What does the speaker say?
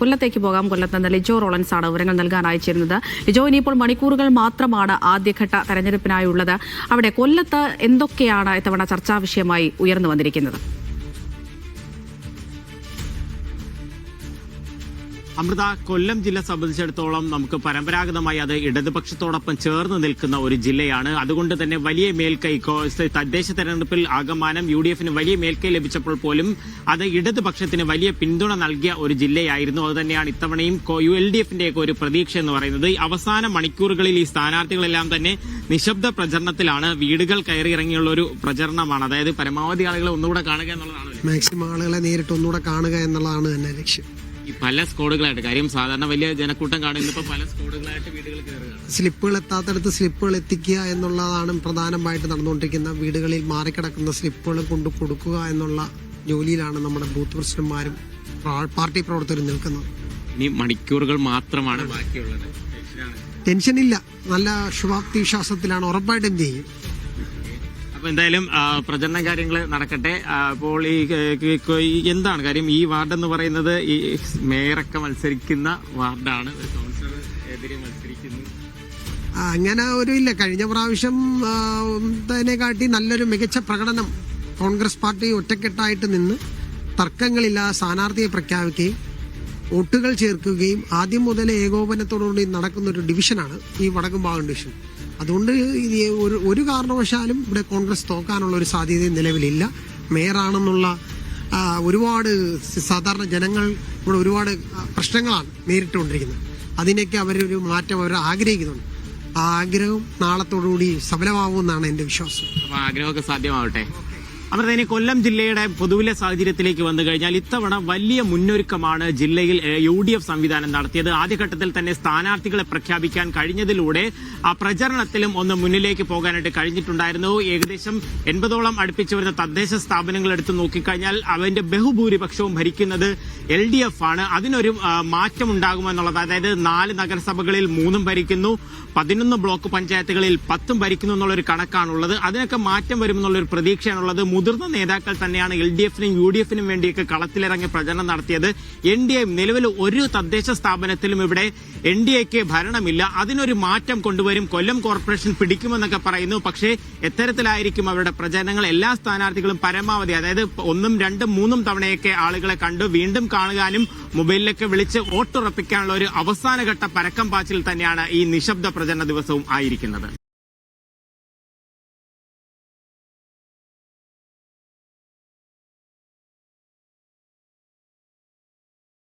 കൊല്ലത്തേക്ക് പോകാം. കൊല്ലത്ത് നിന്ന് ലിജോ റോളൻസ് ആണ് വിവരങ്ങൾ നൽകാൻ അയച്ചിരുന്നത്. ലിജോ, ഇനിയിപ്പോൾ മണിക്കൂറുകൾ മാത്രമാണ് ആദ്യഘട്ട തെരഞ്ഞെടുപ്പിനായുള്ളത്. അവിടെ കൊല്ലത്ത് എന്തൊക്കെയാണ് ഇത്തവണ ചർച്ചാ വിഷയമായി ഉയർന്നു വന്നിരിക്കുന്നത്? അമൃത, കൊല്ലം ജില്ല സംബന്ധിച്ചിടത്തോളം നമുക്ക് പരമ്പരാഗതമായി അത് ഇടതുപക്ഷത്തോടൊപ്പം ചേർന്ന് നിൽക്കുന്ന ഒരു ജില്ലയാണ്. അതുകൊണ്ട് തന്നെ വലിയ മേൽക്കൈ തദ്ദേശ തെരഞ്ഞെടുപ്പിൽ ആകമാനം UDF-ന് വലിയ മേൽക്കൈ ലഭിച്ചപ്പോൾ പോലും അത് ഇടതുപക്ഷത്തിന് വലിയ പിന്തുണ നൽകിയ ഒരു ജില്ലയായിരുന്നു. അതുതന്നെയാണ് ഇത്തവണയും LDF-ന്റെയൊക്കെ ഒരു പ്രതീക്ഷ എന്ന് പറയുന്നത്. അവസാന മണിക്കൂറുകളിൽ ഈ സ്ഥാനാർത്ഥികളെല്ലാം തന്നെ നിശബ്ദ പ്രചരണത്തിലാണ്. വീടുകൾ കയറി ഇറങ്ങിയുള്ള ഒരു പ്രചരണമാണ്. അതായത് പരമാവധി ആളുകളെ ഒന്നുകൂടെ കാണുക എന്നുള്ളതാണ്, മാക്സിമം ആളുകളെ നേരിട്ട് ഒന്നുകൂടെ കാണുക എന്നുള്ളതാണ് തന്നെ ലക്ഷ്യം. ഈ പല സ്കോഡുകളായിട്ട്, കാര്യം സാധാരണ വലിയ ജനക്കൂട്ടം കാണുന്നപ്പോൾ പല സ്കോഡുകളായിട്ട് വീടുകൾ കയറുകയാണ്. സ്ലിപ്പുകൾ എത്താത്തടത്ത് സ്ലിപ്പുകൾ എത്തിക്കുക എന്നുള്ളതാണ് പ്രധാനമായിട്ട് നടന്നുകൊണ്ടിരിക്കുന്ന. വീടുകളിൽ മാറിക്കിടക്കുന്ന സ്ലിപ്പുകൾ കൊണ്ടു കൊടുക്കുക എന്നുള്ള ജോലിയിലാണ് നമ്മുടെ ബൂത്ത് പ്രസിഡന്റുമാരും പാർട്ടി പ്രവർത്തകരും നിൽക്കുന്നത്. ഇനി മണിക്കൂറുകൾ മാത്രമാണ് ബാക്കിയുള്ളത്. ടെൻഷനില്ല, നല്ല ശുഭാപ്തി വിശ്വാസത്തിലാണ്, ഉറപ്പായിട്ടും ചെയ്യും. അപ്പൊ എന്തായാലും പ്രചരണ കാര്യങ്ങൾ നടക്കട്ടെ. അപ്പോൾ ഈ എന്താണ് കാര്യം, ഈ വാർഡെന്ന് പറയുന്നത് ഈ മേയറൊക്കെ മത്സരിക്കുന്ന വാർഡാണ്. ഒരു കൗൺസിലർ എതിരെ മത്സരിക്കുന്നു. അങ്ങനെ ഒരു ഇല്ല. കഴിഞ്ഞ പ്രാവശ്യം കാട്ടി നല്ലൊരു മികച്ച പ്രകടനം കോൺഗ്രസ് പാർട്ടി ഒറ്റക്കെട്ടായിട്ട് നിന്ന് തർക്കങ്ങളില്ലാതെ സ്ഥാനാർത്ഥിയെ പ്രഖ്യാപിക്കുകയും വോട്ടുകൾ ചേർക്കുകയും ആദ്യം മുതൽ ഏകോപനത്തോടുകൂടി നടക്കുന്ന ഒരു ഡിവിഷനാണ് ഈ വടക്കുംഭാഗം ഡിവിഷൻ. അതുകൊണ്ട് ഒരു കാരണവശാലും ഇവിടെ കോൺഗ്രസ് തോക്കാനുള്ള ഒരു സാധ്യതയും നിലവിലില്ല. മേയറാണെന്നുള്ള ഒരുപാട് സാധാരണ ജനങ്ങൾ ഇവിടെ ഒരുപാട് പ്രശ്നങ്ങളാണ് നേരിട്ടുകൊണ്ടിരിക്കുന്നത്. അതിനൊക്കെ അവരൊരു മാറ്റം അവർ ആഗ്രഹിക്കുന്നുണ്ട്. ആ ആഗ്രഹം നാളത്തോടുകൂടി സഫലമാവുമെന്നാണ് എന്റെ വിശ്വാസം. ആഗ്രഹമൊക്കെ സാധ്യമാവട്ടെ. അമൃതേനി, കൊല്ലം ജില്ലയുടെ പൊതുവിലെ സാഹചര്യത്തിലേക്ക് വന്നു കഴിഞ്ഞാൽ ഇത്തവണ വലിയ മുന്നൊരുക്കമാണ് ജില്ലയിൽ UDF സംവിധാനം നടത്തിയത്. ആദ്യഘട്ടത്തിൽ തന്നെ സ്ഥാനാർത്ഥികളെ പ്രഖ്യാപിക്കാൻ കഴിഞ്ഞതിലൂടെ ആ പ്രചരണത്തിലും ഒന്ന് മുന്നിലേക്ക് പോകാനായിട്ട് കഴിഞ്ഞിട്ടുണ്ടായിരുന്നു. ഏകദേശം 80ഓളം അടുപ്പിച്ചു വരുന്ന തദ്ദേശ സ്ഥാപനങ്ങൾ എടുത്തു നോക്കിക്കഴിഞ്ഞാൽ അവന്റെ ബഹുഭൂരിപക്ഷവും ഭരിക്കുന്നത് LDF ആണ്. അതിനൊരു മാറ്റം ഉണ്ടാകുമെന്നുള്ളത്, അതായത് 4 നഗരസഭകളിൽ 3 ഭരിക്കുന്നു, 11 ബ്ലോക്ക് പഞ്ചായത്തുകളിൽ 10 ഭരിക്കുന്നു എന്നുള്ളൊരു കണക്കാണുള്ളത്. അതിനൊക്കെ മാറ്റം വരുമെന്നുള്ളൊരു പ്രതീക്ഷയാണുള്ളത്. മുതിർന്ന നേതാക്കൾ തന്നെയാണ് LDF-നും UDF-നും വേണ്ടിയൊക്കെ കളത്തിലിറങ്ങി പ്രചരണം നടത്തിയത്. NDA നിലവിൽ ഒരു തദ്ദേശ സ്ഥാപനത്തിലും ഇവിടെ NDAക്ക് ഭരണമില്ല. അതിനൊരു മാറ്റം കൊണ്ടുവരും, കൊല്ലം കോർപ്പറേഷൻ പിടിക്കുമെന്നൊക്കെ പറയുന്നു. പക്ഷേ എത്തരത്തിലായിരിക്കും അവരുടെ പ്രചരണങ്ങൾ? എല്ലാ സ്ഥാനാർത്ഥികളും പരമാവധി, അതായത് 1, 2, 3 തവണയൊക്കെ ആളുകളെ കണ്ടു വീണ്ടും കാണുവാനും മൊബൈലിലൊക്കെ വിളിച്ച് വോട്ടുറപ്പിക്കാനുള്ള ഒരു അവസാനഘട്ട പരക്കം പാച്ചിൽ തന്നെയാണ് ഈ നിശബ്ദ പ്രചരണ ദിവസവും ആയിരിക്കുന്നത്.